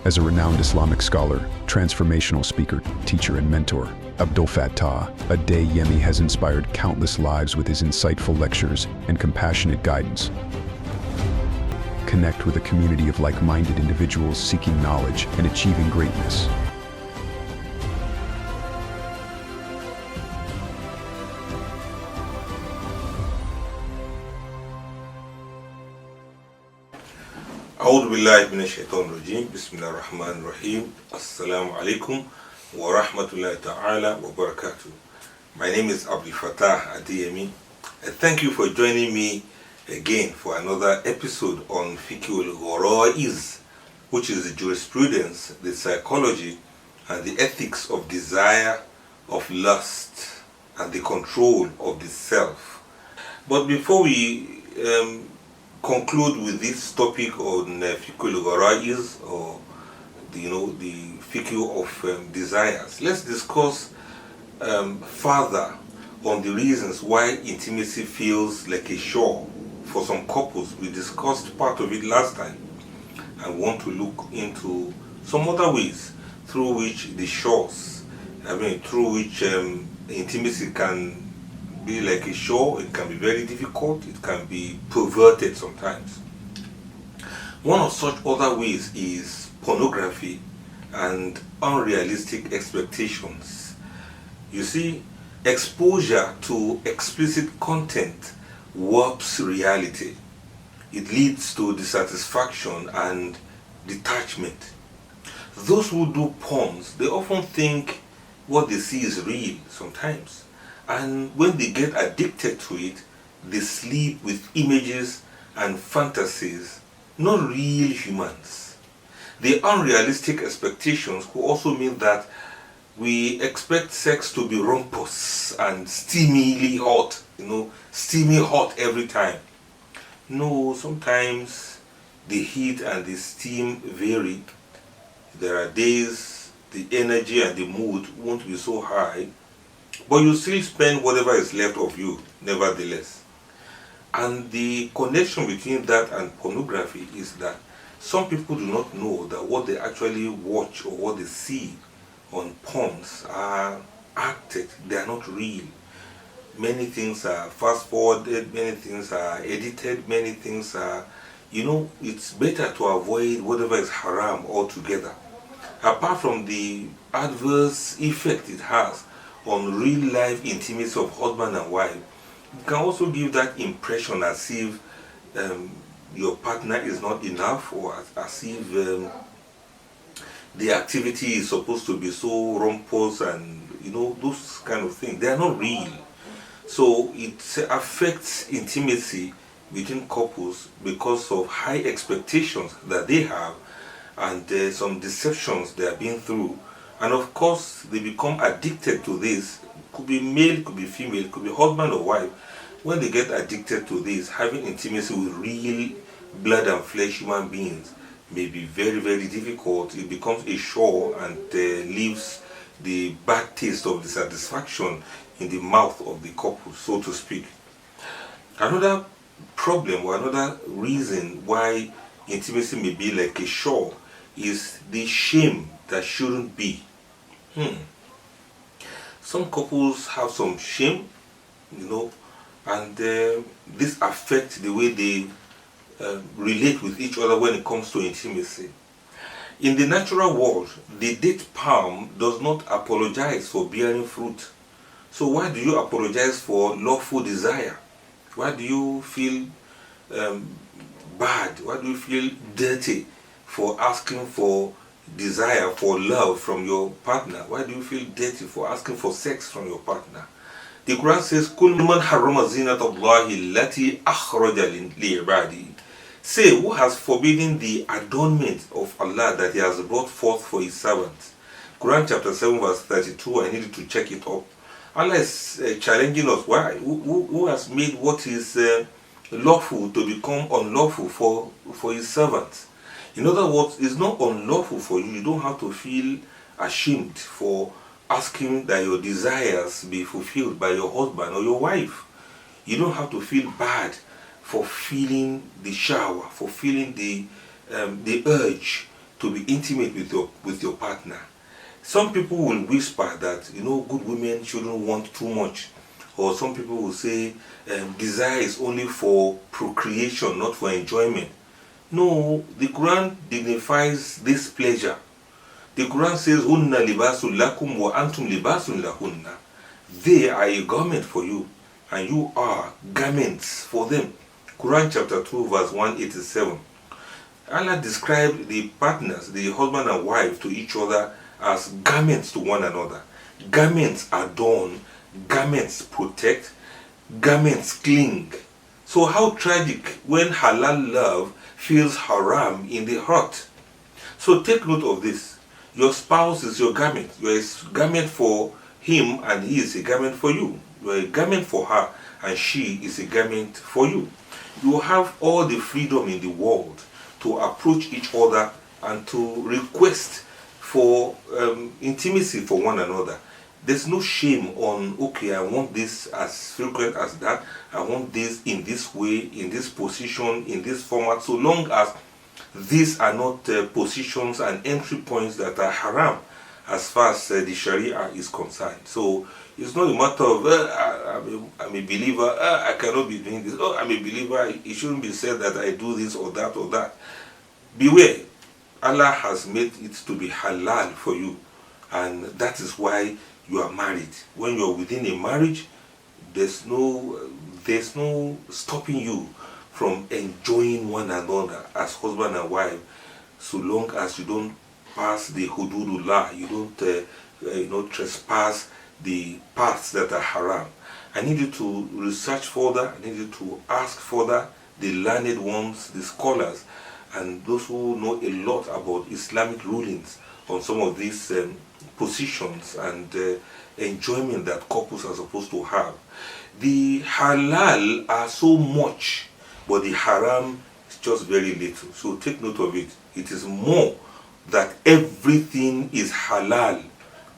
As a renowned Islamic scholar, transformational speaker, teacher, and mentor, Abdul Fattah Adeyemi has inspired countless lives with his insightful lectures and compassionate guidance. Connect with a community of like-minded individuals seeking knowledge and achieving greatness. أعوذ بالله من الشيطان الرجيم بسم الله الرحمن الرحيم السلام عليكم ورحمة الله تعالى وبركاته. My name is Abdul Fattah Adeyemi. Thank you for joining me again for another episode on Fiqh al-Ghara'iz, which is the jurisprudence, the psychology and the ethics of desire, of lust and the control of the self. But before we conclude with this topic on Fiqh al-Ghara'iz, or the Fiqh of desires, let's discuss further on the reasons why intimacy feels like a chore for some couples. We discussed part of it last time and want to look into some other ways through which the chores, through which intimacy can be like a chore. It can be very difficult, it can be perverted sometimes. One of such other ways is pornography and unrealistic expectations. You see, exposure to explicit content warps reality. It leads to dissatisfaction and detachment. Those who do porns, they often think what they see is real sometimes. And when they get addicted to it, they sleep with images and fantasies, not real humans. The unrealistic expectations could also mean that we expect sex to be rumpus and steamily hot, steamy hot every time. No, sometimes the heat and the steam vary. There are days the energy and the mood won't be so high, but you still spend whatever is left of you, nevertheless. And the connection between that and pornography is that some people do not know that what they actually watch or what they see on porns are acted, they are not real. Many things are fast forwarded, many things are edited, many things are, it's better to avoid whatever is haram altogether. Apart from the adverse effect it has on real life intimacy of husband and wife, it can also give that impression as if your partner is not enough, or as if the activity is supposed to be so rumpus and those kind of things. They are not real. So it affects intimacy between couples because of high expectations that they have and some deceptions they have been through. And of course, they become addicted to this. Could be male, could be female, could be husband or wife. When they get addicted to this, having intimacy with real blood and flesh human beings may be very, very difficult. It becomes a chore and leaves the bad taste of dissatisfaction in the mouth of the couple, so to speak. Another problem or another reason why intimacy may be like a chore is the shame that shouldn't be. Some couples have some shame, and this affects the way they relate with each other when it comes to intimacy. In the natural world, the date palm does not apologize for bearing fruit. So why do you apologize for lawful desire? Why do you feel bad? Why do you feel dirty for asking for desire, for love from your partner? Why do you feel dirty for asking for sex from your partner? The Quran says, "Kul man harrama zinata Allahi allati akhraja li'ibadihi." Say, who has forbidden the adornment of Allah that He has brought forth for His servants? Quran chapter 7 verse 32. I needed to check it up. Allah is challenging us. Why? Who has made what is lawful to become unlawful for His servants? In other words, it's not unlawful for you. You don't have to feel ashamed for asking that your desires be fulfilled by your husband or your wife. You don't have to feel bad for feeling the shower, for feeling the urge to be intimate with your partner. Some people will whisper that good women shouldn't want too much, or some people will say desire is only for procreation, not for enjoyment. No, the Quran dignifies this pleasure. The Quran says, "Hunna libasul lakum wa antum libasun lahunna." They are a garment for you, and you are garments for them. Quran chapter 2, verse 187. Allah described the partners, the husband and wife, to each other as garments to one another. Garments adorn, garments protect, garments cling. So how tragic when halal love feels haram in the heart. So take note of this. Your spouse is your garment. You are a garment for him, and he is a garment for you. You are a garment for her, and she is a garment for you. You have all the freedom in the world to approach each other and to request for intimacy for one another. There's no shame on, okay, I want this as frequent as that. I want this in this way, in this position, in this format, so long as these are not positions and entry points that are haram as far as the Sharia is concerned. So it's not a matter of, I'm a believer, I cannot be doing this. Oh, I'm a believer, it shouldn't be said that I do this or that or that. Beware, Allah has made it to be halal for you, and that is why you are married. When you're within a marriage, there's no stopping you from enjoying one another as husband and wife, so long as you don't pass the hududullah, you don't trespass the paths that are haram. I need you to research further. I need you to ask further the learned ones, the scholars, and those who know a lot about Islamic rulings on some of these positions and enjoyment that couples are supposed to have. The halal are so much, but the haram is just very little. So take note of it. It is more that everything is halal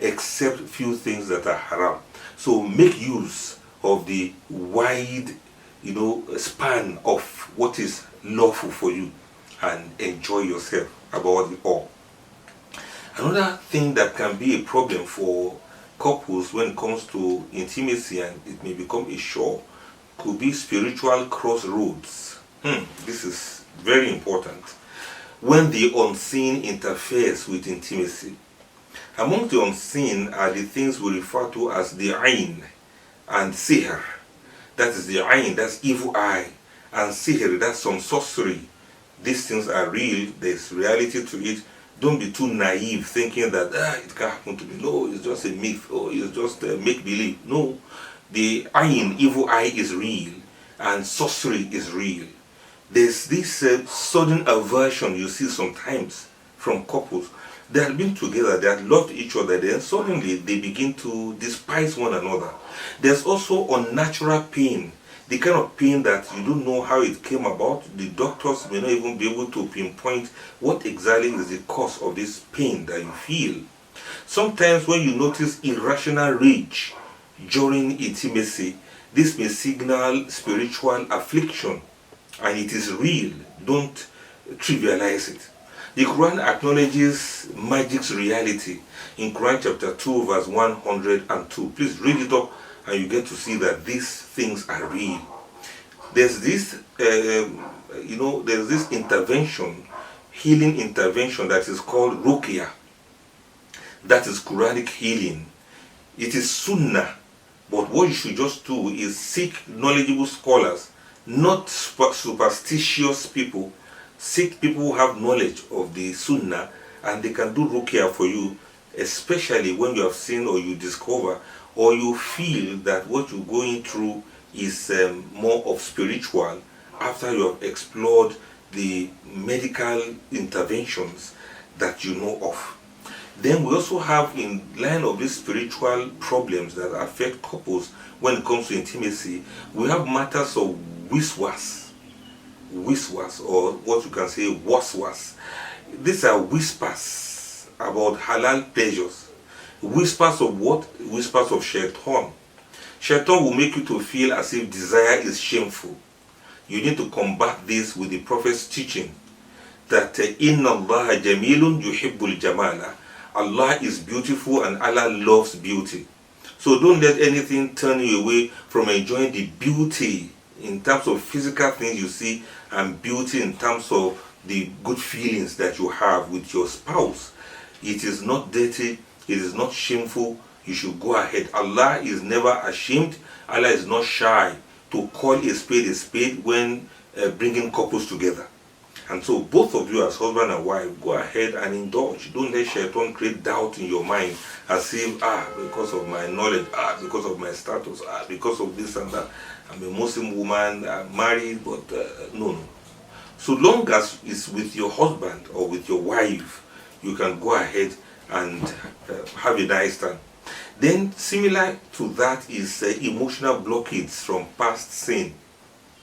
except few things that are haram. So make use of the wide span of what is lawful for you and enjoy yourself about it all. Another thing that can be a problem for couples when it comes to intimacy, and it may become a chore, could be spiritual crossroads. This is very important. When the unseen interferes with intimacy. Among the unseen are the things we refer to as the ayn and sihr. That is the ayn, that's evil eye, and sihr, that's some sorcery. These things are real, there's reality to it. Don't be too naive thinking that it can happen to me. No, it's just a myth, or it's just make-believe. No, the ayn, evil eye, is real, and sorcery is real. There's this sudden aversion you see sometimes from couples. They have been together, they have loved each other, then suddenly they begin to despise one another. There's also unnatural pain, the kind of pain that you don't know how it came about. The doctors may not even be able to pinpoint what exactly is the cause of this pain that you feel. Sometimes when you notice irrational rage during intimacy, this may signal spiritual affliction, and it is real. Don't trivialize it. The Quran acknowledges magic's reality in Quran chapter 2 verse 102. Please read it up and you get to see that these things are real. There's this, there's this intervention, healing intervention that is called ruqyah. That is Quranic healing. It is sunnah, but what you should just do is seek knowledgeable scholars, not superstitious people. Seek people who have knowledge of the sunnah, and they can do ruqyah for you, especially when you have seen or you discover or you feel that what you're going through is more of spiritual after you have explored the medical interventions that you know of. Then we also have, in line of these spiritual problems that affect couples when it comes to intimacy, we have matters of wiswas, or what you can say waswas. These are whispers about halal pleasures. Whispers of what? Whispers of shaitan. Shaitan will make you to feel as if desire is shameful. You need to combat this with the Prophet's teaching. that Inna Allah Jamilun Yuhibbul Jamala. Allah is beautiful and Allah loves beauty. So don't let anything turn you away from enjoying the beauty in terms of physical things you see, and beauty in terms of the good feelings that you have with your spouse. It is not dirty, it is not shameful. You should go ahead. Allah is never ashamed. Allah is not shy to call a spade when bringing couples together. And so both of you as husband and wife, go ahead and indulge. Don't let shaitan create doubt in your mind as if, because of my knowledge, because of my status, because of this and that, I'm a Muslim woman, I'm married, but no. So long as it's with your husband or with your wife, you can go ahead and have a nice time. Then similar to that is emotional blockades from past sin.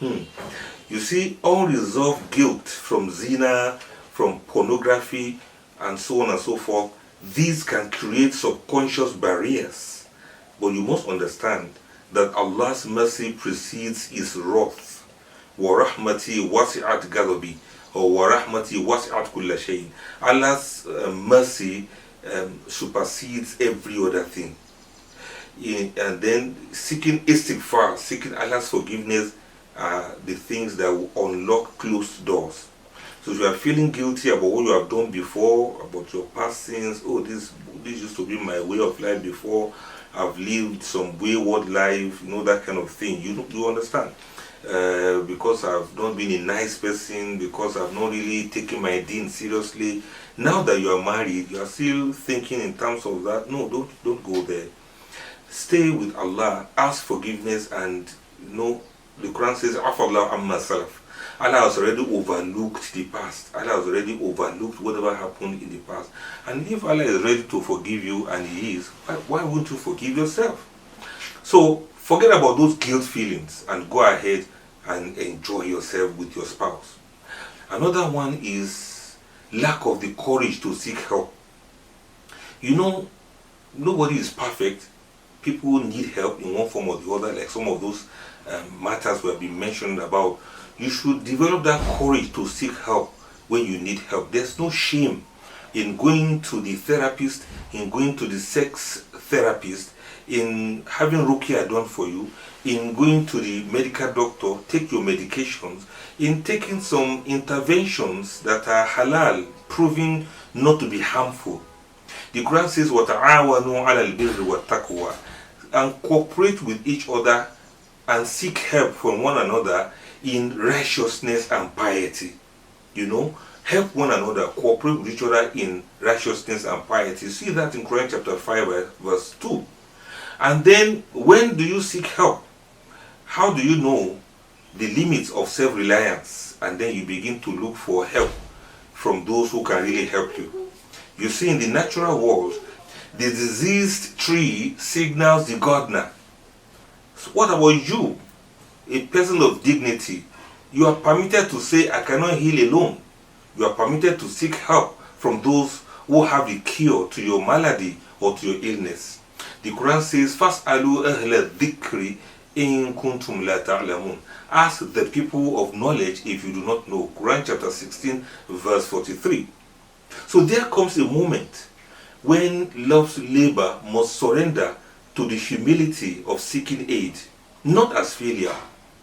You see, unresolved guilt from zina, from pornography, and so on and so forth. These can create subconscious barriers. But you must understand that Allah's mercy precedes His wrath. وَرَحْمَتِي وَسِعَتْ غَضَبِي, or وَرَحْمَتِي وَسِعَتْ كُلَّ شَيْءٍ. Allah's mercy supersedes every other thing. And then seeking istighfar, seeking Allah's forgiveness, are the things that will unlock closed doors. So if you are feeling guilty about what you have done before, about your past sins, this used to be my way of life before, I've lived some wayward life, that kind of thing. You understand? Because I've not been a nice person, because I've not really taken my deen seriously. Now that you are married, you are still thinking in terms of that. No, don't go there. Stay with Allah, ask forgiveness, and the Quran says, Afallah amma salaf. Allah has already overlooked the past. Allah has already overlooked whatever happened in the past. And if Allah is ready to forgive you, and He is, why wouldn't you forgive yourself? So forget about those guilt feelings and go ahead and enjoy yourself with your spouse. Another one is lack of the courage to seek help. Nobody is perfect. People need help in one form or the other, like some of those matters we have been mentioned about. You should develop that courage to seek help when you need help. There's no shame in going to the therapist, in going to the sex therapist, in having ruqyah done for you, in going to the medical doctor, take your medications, in taking some interventions that are halal, proving not to be harmful. The Quran says, وَتَعَاوَنُوا عَلَى الْبِرِّ وَالتَّقْوَى, and cooperate with each other and seek help from one another in righteousness and piety. Help one another, cooperate with each other in righteousness and piety. You see that in Quran chapter 5 verse 2. And then, when do you seek help? How do you know the limits of self-reliance? And then you begin to look for help from those who can really help you. You see, in the natural world, the diseased tree signals the gardener. So what about you, a person of dignity? You are permitted to say, I cannot heal alone. You are permitted to seek help from those who have the cure to your malady or to your illness. The Quran says, فَاسْأَلُوا أَهْلَ الذِّكْرِ إِن كُنْتُمْ لَا تَعْلَمُونَ. Ask the people of knowledge if you do not know. Quran chapter 16 verse 43. So there comes a moment when love's labor must surrender to the humility of seeking aid, not as failure,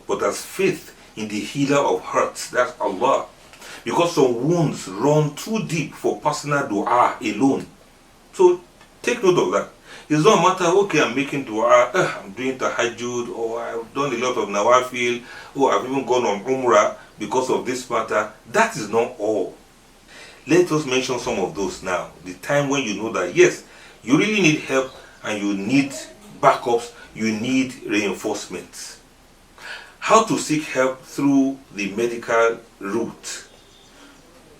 but as faith in the healer of hearts, that's Allah. Because some wounds run too deep for personal dua alone. So take note of that. It's not a matter, okay, I'm making dua, I'm doing tahajjud, or I've done a lot of nawafil, or I've even gone on umrah because of this matter. That is not all. Let us mention some of those now. The time when you know that, yes, you really need help and you need backups, you need reinforcements. How to seek help through the medical route.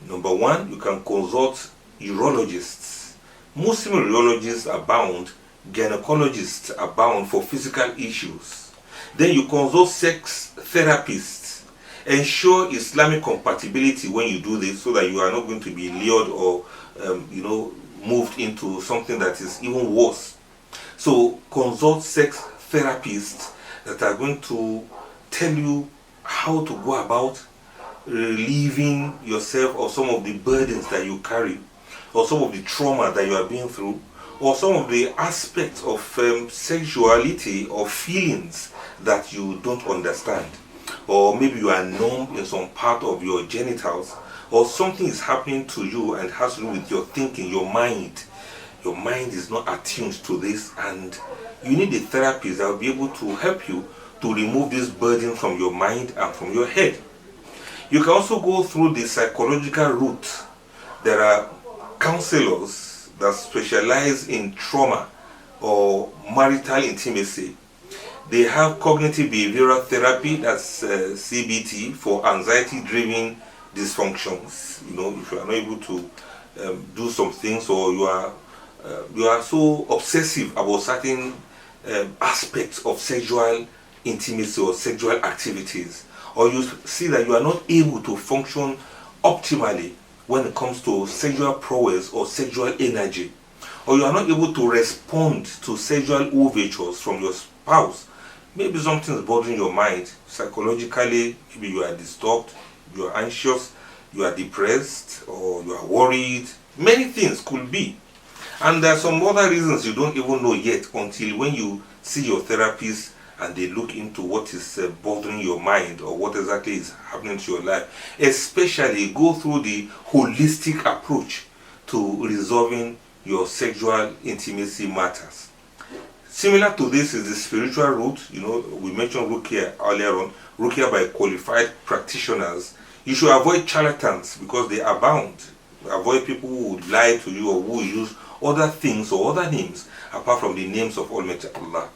Number one, you can consult urologists. Muslim urologists abound, gynecologists abound for physical issues. Then you consult sex therapists. Ensure Islamic compatibility when you do this so that you are not going to be lured or moved into something that is even worse. So consult sex therapists that are going to tell you how to go about relieving yourself of some of the burdens that you carry, or some of the trauma that you are being through, or some of the aspects of sexuality or feelings that you don't understand, or maybe you are numb in some part of your genitals, or something is happening to you and has to do with your thinking, your mind. Your mind is not attuned to this, and you need a therapist that will be able to help you to remove this burden from your mind and from your head. You can also go through the psychological route. There are counselors that specialize in trauma or marital intimacy. They have cognitive behavioral therapy, that's CBT, for anxiety-driven dysfunctions. You know, if you are not able to do some things, or you are so obsessive about certain aspects of sexual intimacy or sexual activities, or you see that you are not able to function optimally when it comes to sexual prowess or sexual energy, or you are not able to respond to sexual overtures from your spouse. Maybe something is bothering your mind psychologically. Maybe you are disturbed, you are anxious, you are depressed, or you are worried. Many things could be. And there are some other reasons you don't even know yet until when you see your therapist and they look into what is bothering your mind, or what exactly is happening to your life. Especially go through the holistic approach to resolving your sexual intimacy matters. Similar to this is the spiritual route. You know, we mentioned Ruqya earlier on. Ruqya by qualified practitioners. You should avoid charlatans because they abound. Avoid people who would lie to you or who use other things or other names apart from the names of Almighty Allah.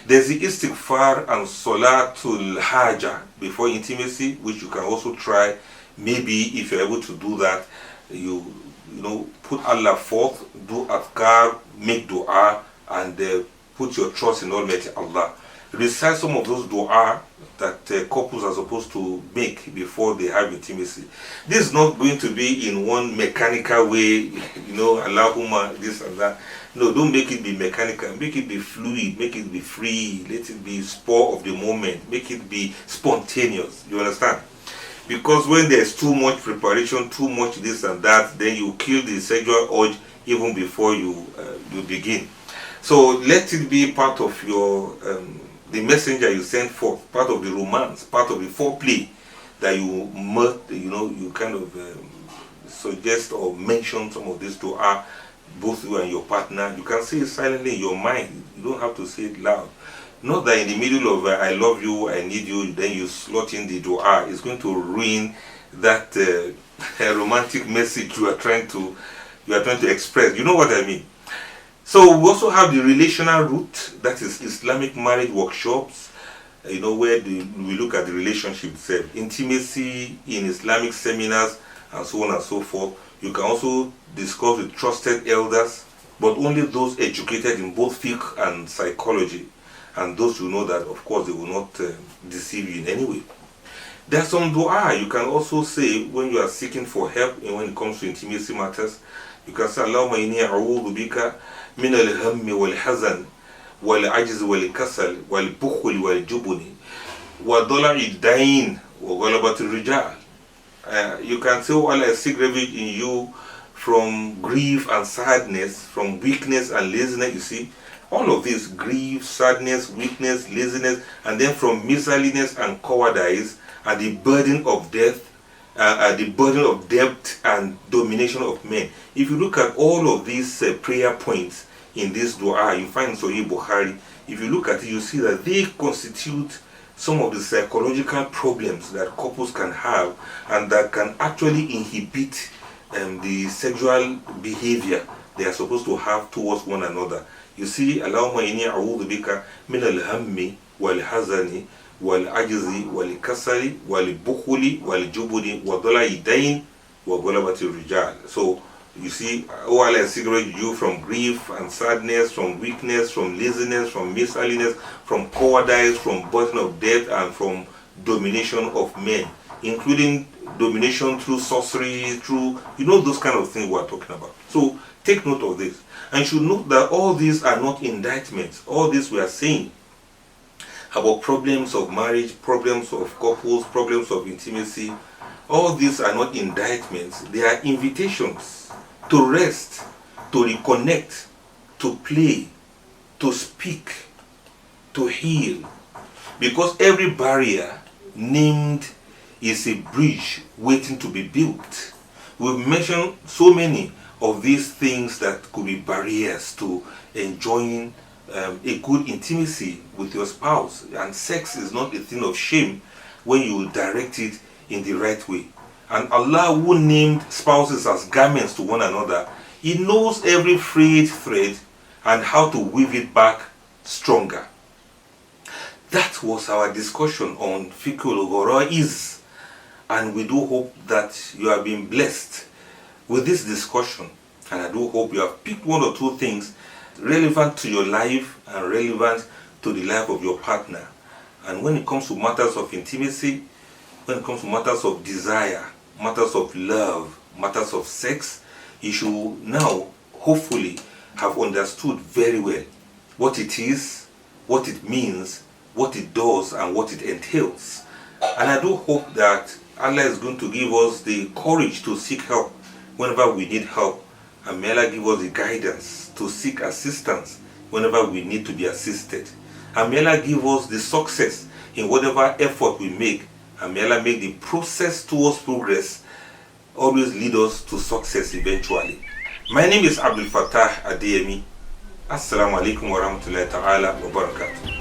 There's the istighfar and salatul haja before intimacy, which you can also try. Maybe if you're able to do that, you know, put Allah forth, do adhkar, make dua, and put your trust in Almighty Allah. Recite some of those dua that couples are supposed to make before they have intimacy. This is not going to be in one mechanical way, you know, Allahumma this and that. No, don't make it be mechanical. Make it be fluid. Make it be free. Let it be spur of the moment. Make it be spontaneous. You understand? Because when there's too much preparation, too much this and that, then you kill the sexual urge even before you begin. So let it be part of your the messenger you send forth, part of the romance, part of the foreplay that you kind of suggest or mention some of this to her, both you and your partner. You can say it silently in your mind. You don't have to say it loud. Not that in the middle of I love you, I need you, then you slot in the dua. It's going to ruin that romantic message you are trying to express. You know what I mean? So we also have the relational route, that is Islamic marriage workshops, you know, where we look at the relationship itself, intimacy in Islamic seminars, and so on and so forth. You can also discuss with trusted elders, but only those educated in both fiqh and psychology, and those who know that, of course, they will not deceive you in any way. There's some dua you can also say when you are seeking for help when it comes to intimacy matters. You can say, Allahumma inni a'udhu bika min al-hammi wal-hazan wal-ajz wal-kasal wal-bukhul wal-jubuni wa dala'i ad-dayn wa ghalabat ar-rijal. You can say, oh Allah, I seek refuge in you from grief and sadness, from weakness and laziness. You see, all of this, grief, sadness, weakness, laziness, and then from miserliness and cowardice, and the burden of death, the burden of debt and domination of men. If you look at all of these prayer points in this dua, you find Sahih Bukhari. If you look at it, you see that they constitute some of the psychological problems that couples can have, and that can actually inhibit the sexual behavior they are supposed to have towards one another. You see, Allahumma inni a'udhu bika min al-hammi wal-hazani wal-ajzi wal-kasali wal-bukhuli wal-jubuni wa dala'i dayn wa ghalabati rijal. So you see, oh Allah, I seek refuge you from grief and sadness, from weakness, from laziness, from miserliness, from cowardice, from burden of death, and from domination of men, including domination through sorcery, through, you know, those kind of things we are talking about. So take note of this. And you should note that all these are not indictments. All this we are saying about problems of marriage, problems of couples, problems of intimacy, All these are not indictments, they are invitations to rest, to reconnect, to play, to speak, to heal. Because every barrier named is a bridge waiting to be built. We've mentioned so many of these things that could be barriers to enjoying a good intimacy with your spouse. And sex is not a thing of shame when you direct it in the right way. And Allah, who named spouses as garments to one another, He knows every frayed thread and how to weave it back stronger. That was our discussion on Fiqhul, and we do hope that you have been blessed with this discussion, and I do hope you have picked one or two things relevant to your life and relevant to the life of your partner. And when it comes to matters of intimacy, when it comes to matters of desire, matters of love, matters of sex, you should now hopefully have understood very well what it is, what it means, what it does, and what it entails. And I do hope that Allah is going to give us the courage to seek help whenever we need help, and may Allah give us the guidance to seek assistance whenever we need to be assisted, and may Allah give us the success in whatever effort we make, and may Allah make the process towards progress always lead us to success eventually. My name is Abdul Fattah Adeyemi. Assalamu alaikum wa rahmatullahi ta'ala wa barakatuh.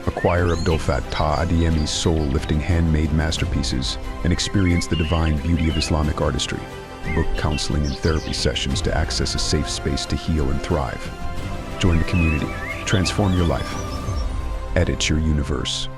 Acquire Abdul Fattah Adeyemi's soul-lifting handmade masterpieces and experience the divine beauty of Islamic artistry. Book counseling and therapy sessions to access a safe space to heal and thrive. Join the community. Transform your life. Edit your universe.